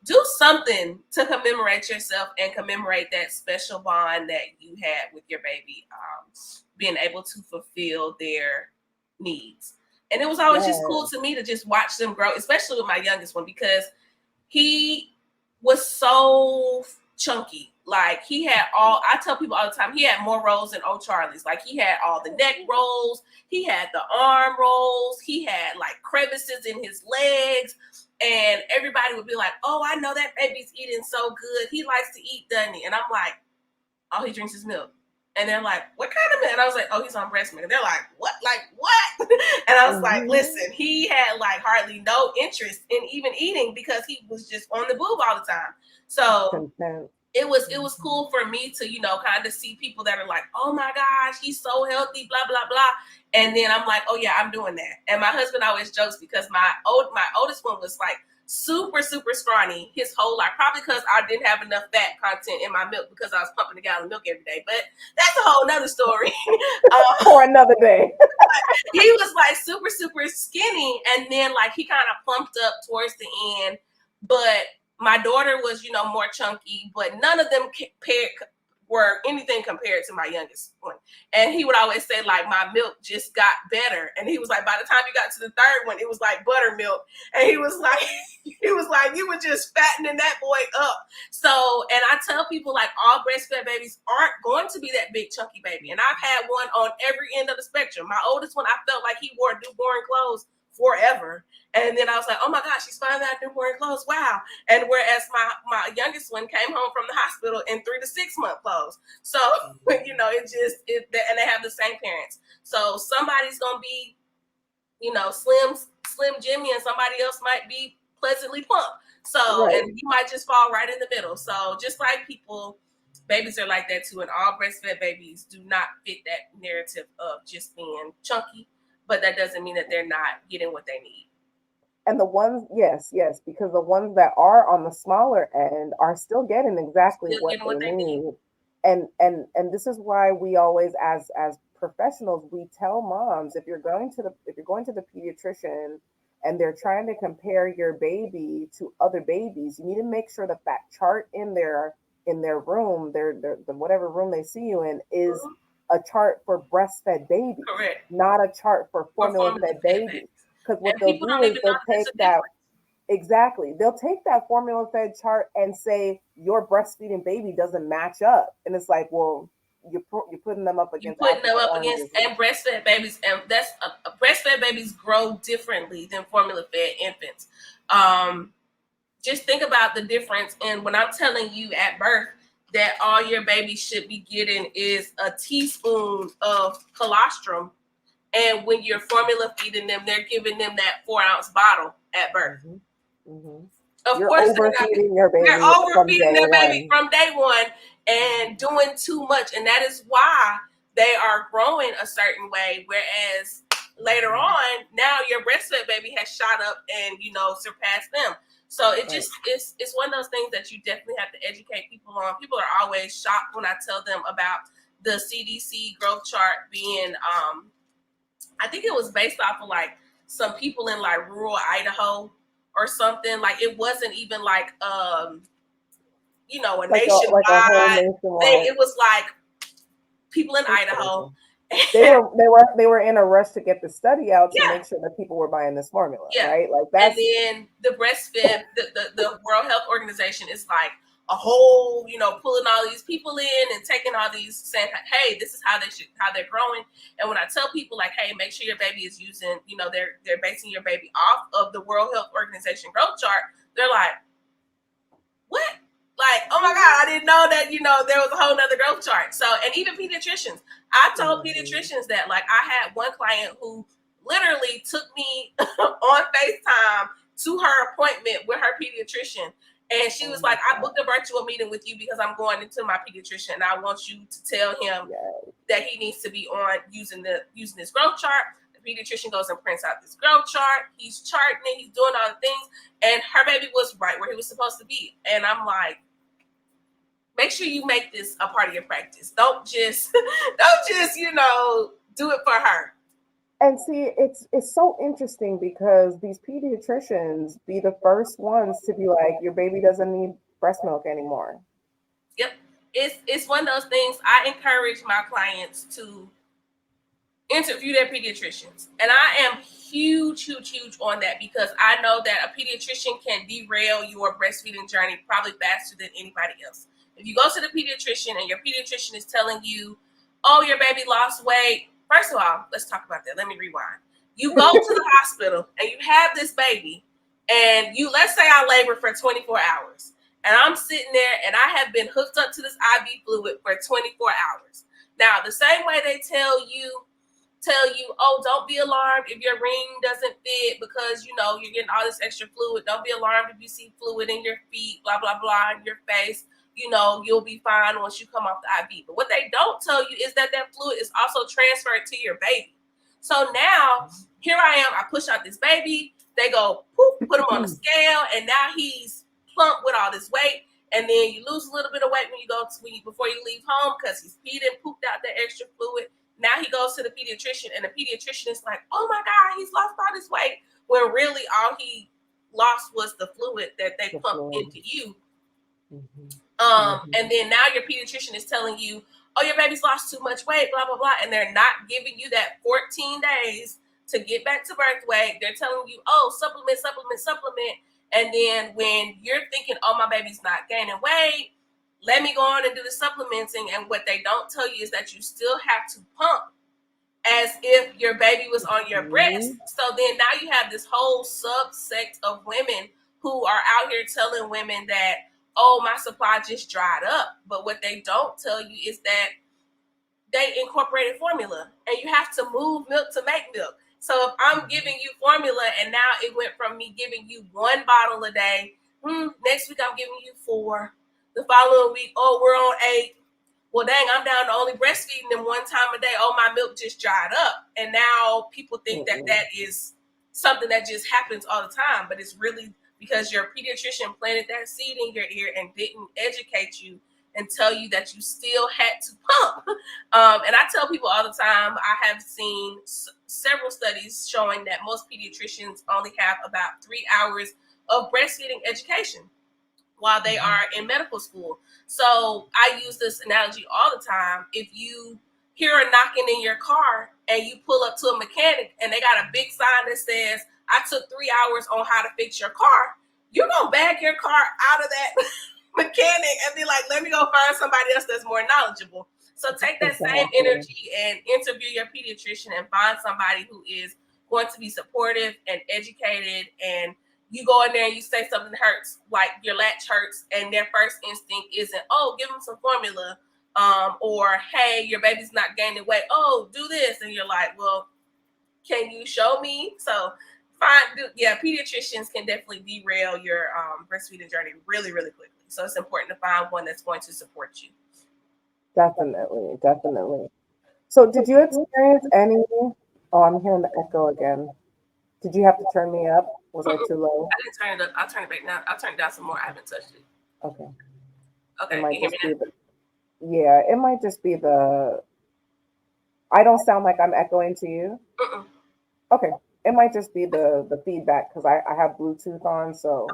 Do something to commemorate yourself and commemorate that special bond that you had with your baby. being able to fulfill their needs. And it was always just cool to me to just watch them grow, especially with my youngest one, because he was so chunky. Like he had I tell people all the time, he had more rolls than old Charlie's. Like he had all the neck rolls, he had the arm rolls, he had like crevices in his legs. And everybody would be like, oh, I know that baby's eating so good. He likes to eat, doesn't he? And I'm like, all he drinks is milk. And they're like, what kind of milk? And I was like, oh, he's on breast milk. And they're like, what? Like, what? And I was like, listen, he had like hardly no interest in even eating because he was just on the boob all the time. So it was cool for me to, you know, kind of see people that are like, oh my gosh, he's so healthy, blah, blah, blah. And then I'm like, oh yeah, I'm doing that. And my husband always jokes because my oldest one was like super, super scrawny his whole life, probably because I didn't have enough fat content in my milk because I was pumping a gallon of milk every day. But that's a whole nother story. For another day. He was like super, super skinny. And then like he kind of plumped up towards the end. But my daughter was, you know, more chunky, but none of them were anything compared to my youngest one. And he would always say, like, my milk just got better. And he was like, by the time you got to the third one, it was like buttermilk. And he was like, you were just fattening that boy up. So, and I tell people, like, all breastfed babies aren't going to be that big chunky baby. And I've had one on every end of the spectrum. My oldest one, I felt like he wore newborn clothes forever. And then I was like, oh my gosh, she's finally out newborn clothes. Wow. And whereas my youngest one came home from the hospital in 3 to 6 month clothes. So, you know, and they have the same parents. So somebody's going to be, you know, slim Jimmy, and somebody else might be pleasantly plump. So, right. And you might just fall right in the middle. So just like people, babies are like that too. And all breastfed babies do not fit that narrative of just being chunky. But that doesn't mean that they're not getting what they need. And the ones, yes, because the ones that are on the smaller end are still getting exactly what they need. And this is why we always, as professionals, we tell moms, if you're going to the pediatrician and they're trying to compare your baby to other babies, you need to make sure that chart in their room, the whatever room they see you in, is a chart for breastfed babies, correct, not a chart for formula-fed babies. Because what they'll do is they'll take that, exactly, they'll take that formula-fed chart and say your breastfeeding baby doesn't match up, and it's like, well, you're putting them up against and breastfed babies, and that's breastfed babies grow differently than formula-fed infants. Just think about the difference. And when I'm telling you at birth that all your baby should be getting is a teaspoon of colostrum, and when you're formula feeding them, they're giving them that 4-ounce bottle at birth. Of course, they're overfeeding their baby from day one and doing too much. And that is why they are growing a certain way. Whereas later on, now your breastfed baby has shot up and, you know, surpassed them. So it just it's one of those things that you definitely have to educate people on. People are always shocked when I tell them about the CDC growth chart being I think it was based off of like some people in like rural Idaho or something. Like it wasn't even like you know, a nationwide. It was like people in Idaho. They were in a rush to get the study out to make sure that people were buying this formula, right? Like that's. And then the breastfed, the World Health Organization is like a whole, you know, pulling all these people in and taking all these, saying, hey, this is how they're growing. And when I tell people like, hey, make sure your baby is using, you know, they're basing your baby off of the World Health Organization growth chart, they're like, what? Like, oh my God, I didn't know that, you know, there was a whole nother growth chart. So, and even pediatricians, I told pediatricians that, like, I had one client who literally took me on FaceTime to her appointment with her pediatrician. And she was like, I booked a virtual meeting with you because I'm going into my pediatrician and I want you to tell him that he needs to be on using this growth chart. The pediatrician goes and prints out this growth chart. He's charting it. He's doing all the things. And her baby was right where he was supposed to be. And I'm like, make sure you make this a part of your practice. Don't just, you know, do it for her. And see, it's so interesting because these pediatricians be the first ones to be like, your baby doesn't need breast milk anymore. Yep. It's one of those things. I encourage my clients to interview their pediatricians. And I am huge on that, because I know that a pediatrician can derail your breastfeeding journey probably faster than anybody else. If you go to the pediatrician and your pediatrician is telling you, oh, your baby lost weight. First of all, let's talk about that. Let me rewind. You go to the hospital and you have this baby, and let's say I labor for 24 hours, and I'm sitting there and I have been hooked up to this IV fluid for 24 hours. Now, the same way they tell you, oh, don't be alarmed if your ring doesn't fit because, you're getting all this extra fluid. Don't be alarmed if you see fluid in your feet, blah, blah, blah, in your face. You'll be fine once you come off the IV. But what they don't tell you is that fluid is also transferred to your baby. So now, here I am. I push out this baby. They go, poof, put him on the scale, and now he's plump with all this weight. And then you lose a little bit of weight before you leave home because he's peed and pooped out that extra fluid. Now he goes to the pediatrician, and the pediatrician is like, oh my God, he's lost all this weight. When really all he lost was the fluid that they pumped into you. And then now your pediatrician is telling you, oh, your baby's lost too much weight, blah, blah, blah. And they're not giving you that 14 days to get back to birth weight. They're telling you, oh, supplement. And then when you're thinking, oh, my baby's not gaining weight, let me go on and do the supplementing. And what they don't tell you is that you still have to pump as if your baby was on your breast. So then now you have this whole subsect of women who are out here telling women that, oh, my supply just dried up. But what they don't tell you is that they incorporated formula, and you have to move milk to make milk. So if I'm giving you formula and now it went from me giving you 1 bottle a day, next week I'm giving you 4. The following week, oh, we're on 8. Well, dang, I'm down to only breastfeeding them 1 time a day. Oh, my milk just dried up. And now people think that is something that just happens all the time. But it's really because your pediatrician planted that seed in your ear and didn't educate you and tell you that you still had to pump. And I tell people all the time, I have seen several studies showing that most pediatricians only have about 3 hours of breastfeeding education while they are in medical school. So I use this analogy all the time. If you hear a knocking in your car and you pull up to a mechanic and they got a big sign that says, I took 3 hours on how to fix your car, you're going to back your car out of that mechanic and be like, let me go find somebody else that's more knowledgeable. So take that same energy and interview your pediatrician and find somebody who is going to be supportive and educated. And you go in there and you say something hurts, like your latch hurts, and their first instinct isn't, oh, give them some formula, or hey, your baby's not gaining weight, oh, do this. And you're like, well, can you show me? So pediatricians can definitely derail your breastfeeding journey really, really quickly. So it's important to find one that's going to support you. Definitely. So did you experience any, oh, I'm hearing the echo again. Did you have to turn me up? Was I too low? I didn't turn it up. I'll turn it back now. I'll turn it down some more. I haven't touched it. Okay. Okay. It might just be it might just be I don't sound like I'm echoing to you. Okay. It might just be the feedback because I have Bluetooth on, so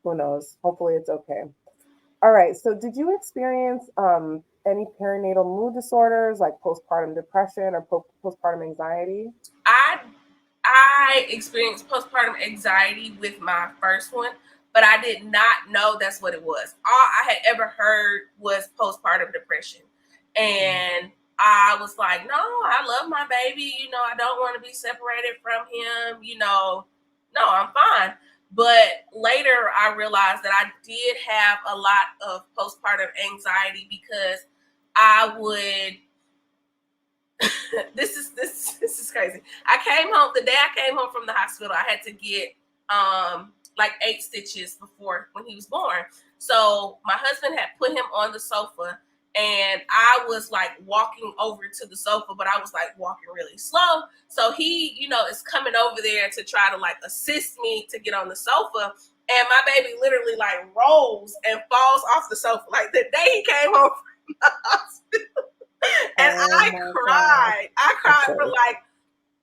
who knows? Hopefully it's okay. All right. So did you experience any perinatal mood disorders like postpartum depression or postpartum anxiety? I experienced postpartum anxiety with my first one, but I did not know that's what it was. All I had ever heard was postpartum depression. And I was like, no, I love my baby. I don't want to be separated from him. No, I'm fine. But later I realized that I did have a lot of postpartum anxiety because I would, this is crazy. I came home, the day I came home from the hospital, I had to get like 8 stitches before when he was born. So my husband had put him on the sofa and I was like walking over to the sofa, but I was like walking really slow. So he, is coming over there to try to like assist me to get on the sofa. And my baby literally like rolls and falls off the sofa. Like the day he came home from the hospital. And I cried. I cried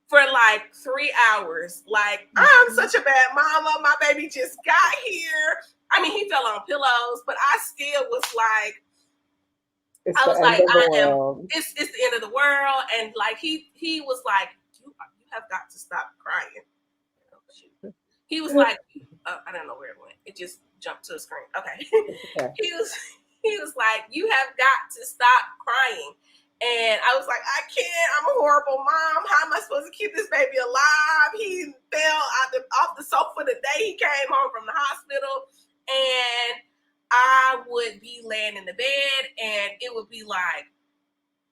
for like 3 hours. Like, I'm such a bad mama. My baby just got here. I mean, he fell on pillows, but I still was like, It's I the was end like, of the world. it's the end of the world. And like, he was like, you have got to stop crying. Oh, shoot. He was like, I don't know where it went. It just jumped to the screen. Okay. Okay. he was like, you have got to stop crying. And I was like, I can't. I'm a horrible mom. How am I supposed to keep this baby alive? He fell off the sofa the day he came home from the hospital. And I would be laying in the bed and it would be like,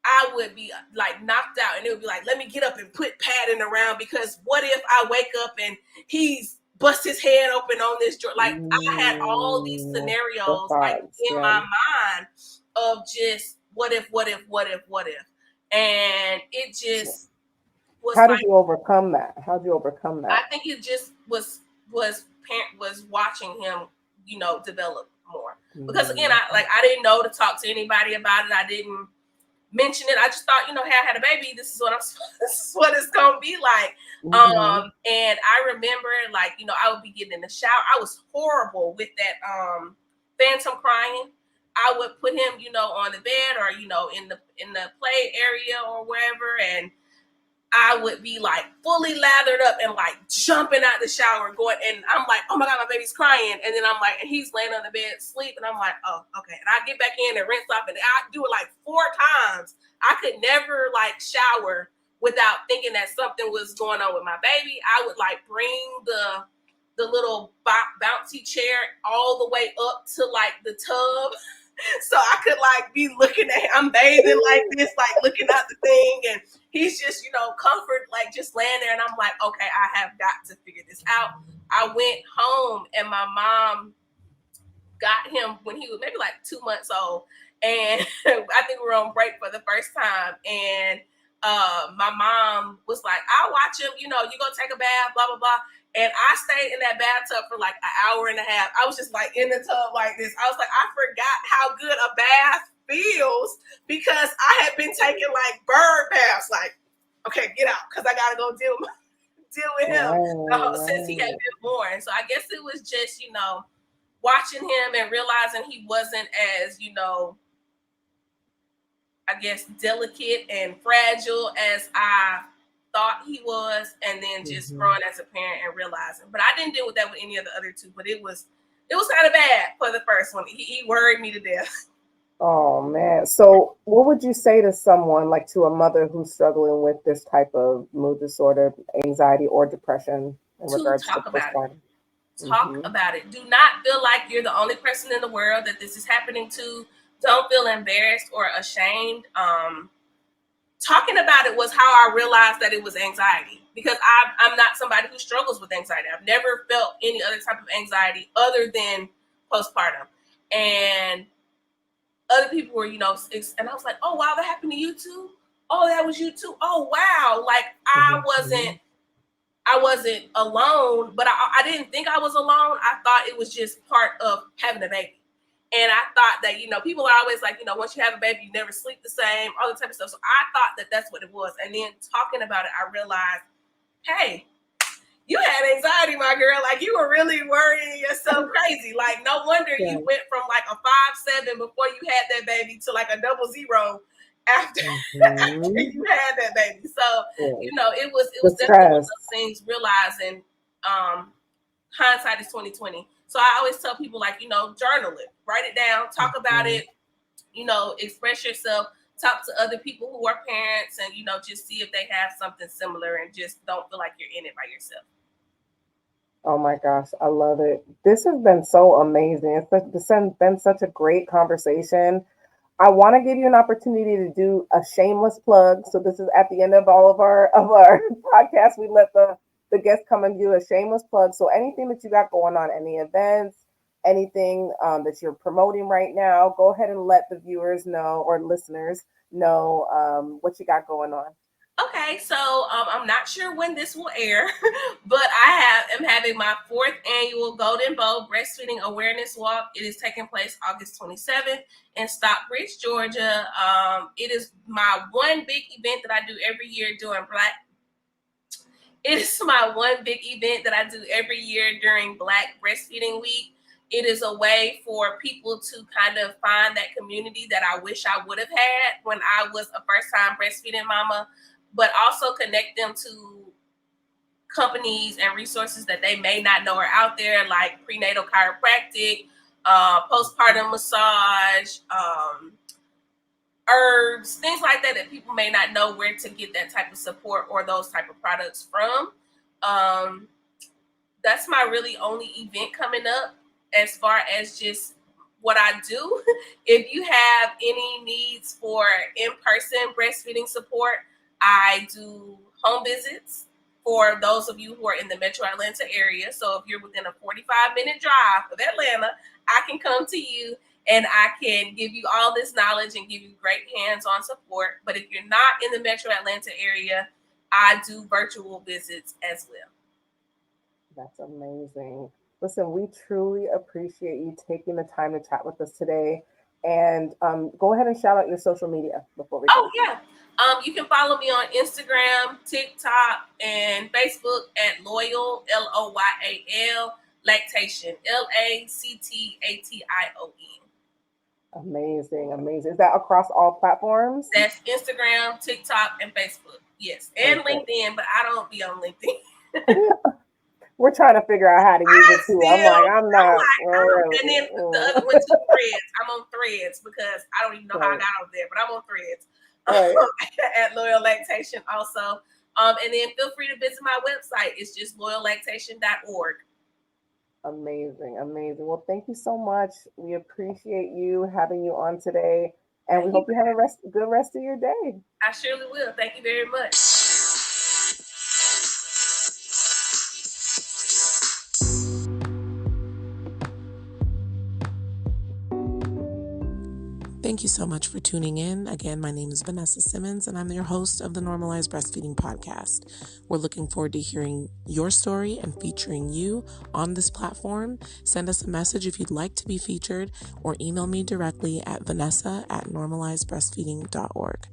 I would be like knocked out and it would be like, let me get up and put padding around because what if I wake up and he's bust his head open on this joint? Like I had all these scenarios like in my mind of just what if, and it just was. How did you overcome that? How did you overcome that? I think it just was watching him, develop more. Because again, I didn't know to talk to anybody about it. I didn't mention it. I just thought, hey, I had a baby. This is what it's gonna be like. And I remember, like, I would be getting in the shower. I was horrible with that phantom crying. I would put him, on the bed or in the play area or wherever, and I would be like fully lathered up and like jumping out the shower and going, and I'm like, oh my God, my baby's crying. And then I'm like, and he's laying on the bed asleep. And I'm like, oh, okay. And I get back in and rinse off, and I do it like 4 times. I could never like shower without thinking that something was going on with my baby. I would like bring the little bouncy chair all the way up to like the tub. So I could like be looking at him, I'm bathing like this, like looking at the thing, and he's just, comfort, like just laying there. And I'm like, okay, I have got to figure this out. I went home and my mom got him when he was maybe like 2 months old. And I think we were on break for the first time. And my mom was like, I'll watch him, you go take a bath, blah, blah, blah. And I stayed in that bathtub for like an hour and a half. I was just like in the tub like this. I was like, I forgot how good a bath feels because I had been taking like bird baths. Like, okay, get out because I got to go deal with him since he had been born. So I guess it was just, watching him and realizing he wasn't as, I guess, delicate and fragile as I thought he was, and then just growing as a parent and realizing. But I didn't deal with that with any of the other two, but it was kind of bad for the first one. He worried me to death. Oh man. So what would you say to someone, like to a mother who's struggling with this type of mood disorder, anxiety, or depression in regards to postpartum? Talk about it. Do not feel like you're the only person in the world that this is happening to. Don't feel embarrassed or ashamed. Talking about it was how I realized that it was anxiety, because I'm not somebody who struggles with anxiety. I've never felt any other type of anxiety other than postpartum. And other people were, and I was like, oh, wow, that happened to you too? Oh, that was you too? Oh, wow. Like I wasn't alone, but I didn't think I was alone. I thought it was just part of having a baby. And I thought that, people are always like, once you have a baby, you never sleep the same, all the type of stuff. So I thought that that's what it was. And then talking about it, I realized, hey, you had anxiety, my girl. Like you were really worrying yourself crazy. Like no wonder you went from like a 5'7" before you had that baby to like a 00 after you had that baby. So, it was definitely one of those things, realizing hindsight is 2020. So I always tell people, like, journal it, write it down, talk about it, express yourself, talk to other people who are parents, and, just see if they have something similar, and just don't feel like you're in it by yourself. Oh my gosh, I love it. This has been so amazing. It's been such a great conversation. I want to give you an opportunity to do a shameless plug. So this is at the end of all of our podcasts. We let the guests come and do a shameless plug. So anything that you got going on, any events, anything that you're promoting right now, go ahead and let the viewers know, or listeners know, what you got going on. Okay, so I'm not sure when this will air, but I am having my 4th annual Golden Bowl Breastfeeding Awareness Walk. It is taking place August 27th in Stockbridge, Georgia. It is my one big event that I do every year during It is my one big event that I do every year during Black Breastfeeding Week. It is a way for people to kind of find that community that I wish I would have had when I was a first-time breastfeeding mama, but also connect them to companies and resources that they may not know are out there, like prenatal chiropractic, postpartum massage, herbs, things like that, that people may not know where to get that type of support or those type of products from. Um, that's my really only event coming up as far as just what I do. If you have any needs for in-person breastfeeding support, I do home visits for those of you who are in the metro Atlanta area. So if you're within a 45-minute drive of Atlanta, I can come to you and I can give you all this knowledge and give you great hands-on support. But if you're not in the metro Atlanta area, I do virtual visits as well. That's amazing. Listen, we truly appreciate you taking the time to chat with us today. And go ahead and shout out your social media before we go. Oh, yeah. You can follow me on Instagram, TikTok, and Facebook at Loyal, Loyal, Lactation, Lactation. Amazing, amazing. Is that across all platforms? That's Instagram, TikTok, and Facebook. Yes. And LinkedIn, but I don't be on LinkedIn. We're trying to figure out how to use it too. I'm not. And then the other one, too, Threads. I'm on Threads because I don't even know how I got over there, but I'm on Threads. At Loyal Lactation also. And then feel free to visit my website. It's just loyallactation.org. Amazing, amazing. Well, thank you so much. We appreciate you having you on today, and we hope you have a good rest of your day. I surely will. Thank you very much. Thank you so much for tuning in. Again, my name is Vanessa Simmons, and I'm your host of the Normalized Breastfeeding Podcast. We're looking forward to hearing your story and featuring you on this platform. Send us a message if you'd like to be featured, or email me directly at vanessa@normalizedbreastfeeding.org.